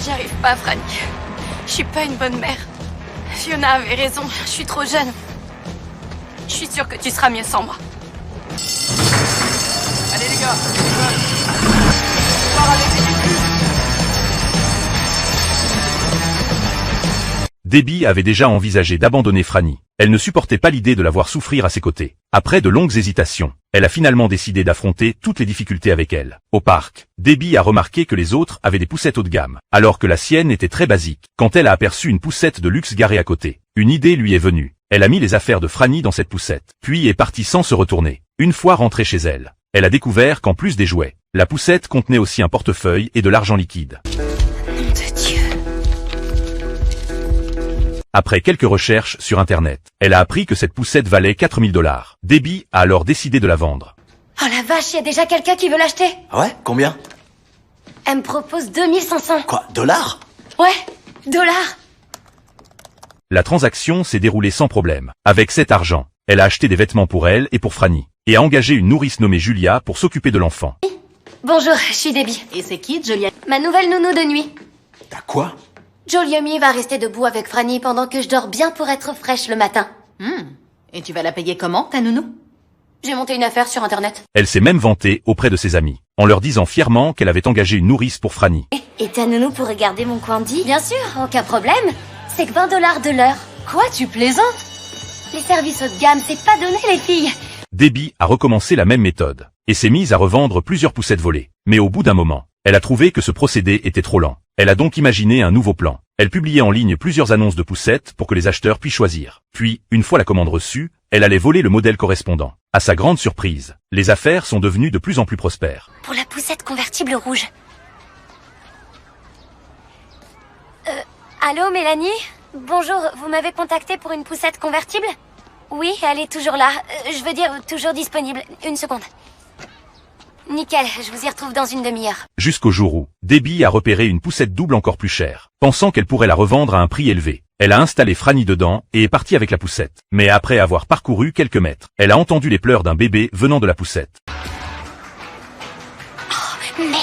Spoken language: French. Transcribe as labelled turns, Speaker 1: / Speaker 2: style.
Speaker 1: J'y arrive pas, Franny. Je suis pas une bonne mère. Fiona avait raison, je suis trop jeune. Je suis sûre que tu seras mieux sans moi.
Speaker 2: Allez les gars, on part avec les véhicules.
Speaker 3: Debbie avait déjà envisagé d'abandonner Franny. Elle ne supportait pas l'idée de la voir souffrir à ses côtés. Après de longues hésitations, elle a finalement décidé d'affronter toutes les difficultés avec elle. Au parc, Debbie a remarqué que les autres avaient des poussettes haut de gamme, alors que la sienne était très basique. Quand elle a aperçu une poussette de luxe garée à côté, une idée lui est venue. Elle a mis les affaires de Franny dans cette poussette, puis est partie sans se retourner. Une fois rentrée chez elle, elle a découvert qu'en plus des jouets, la poussette contenait aussi un portefeuille et de l'argent liquide.
Speaker 1: Nom de Dieu.
Speaker 3: Après quelques recherches sur Internet, elle a appris que cette poussette valait 4000 $. Debbie a alors décidé de la vendre.
Speaker 1: Oh la vache, y a déjà quelqu'un qui veut l'acheter.
Speaker 4: Ah ouais? Combien?
Speaker 1: Elle me propose 2500.
Speaker 4: Quoi? Dollars?
Speaker 1: Ouais, dollars.
Speaker 3: La transaction s'est déroulée sans problème. Avec cet argent, elle a acheté des vêtements pour elle et pour Franny, et a engagé une nourrice nommée Julia pour s'occuper de l'enfant.
Speaker 1: Bonjour, je suis Debbie.
Speaker 5: Et c'est qui, Julia?
Speaker 1: Ma nouvelle nounou de nuit.
Speaker 4: T'as quoi?
Speaker 1: Joliomi va rester debout avec Franny pendant que je dors bien pour être fraîche le matin.
Speaker 5: Et tu vas la payer comment, ta nounou?
Speaker 1: J'ai monté une affaire sur Internet.
Speaker 3: Elle s'est même vantée auprès de ses amis, en leur disant fièrement qu'elle avait engagé une nourrice pour Franny.
Speaker 1: Et ta nounou pourrait garder mon Candy? Bien sûr, aucun problème. C'est que 20 $ de l'heure.
Speaker 5: Quoi, tu plaisantes?
Speaker 1: Les services haut de gamme, c'est pas donné les filles.
Speaker 3: Debbie a recommencé la même méthode, et s'est mise à revendre plusieurs poussettes volées. Mais au bout d'un moment, elle a trouvé que ce procédé était trop lent. Elle a donc imaginé un nouveau plan. Elle publiait en ligne plusieurs annonces de poussettes pour que les acheteurs puissent choisir. Puis, une fois la commande reçue, elle allait voler le modèle correspondant. À sa grande surprise, les affaires sont devenues de plus en plus prospères.
Speaker 1: Pour la poussette convertible rouge. Allô, Mélanie? Bonjour, vous m'avez contacté pour une poussette convertible? Oui, elle est toujours là. Je veux dire, toujours disponible. Une seconde. Nickel, je vous y retrouve dans une demi-heure.
Speaker 3: Jusqu'au jour où, Debbie a repéré une poussette double encore plus chère. Pensant qu'elle pourrait la revendre à un prix élevé, elle a installé Franny dedans et est partie avec la poussette. Mais après avoir parcouru quelques mètres, elle a entendu les pleurs d'un bébé venant de la poussette.
Speaker 1: Oh, merde!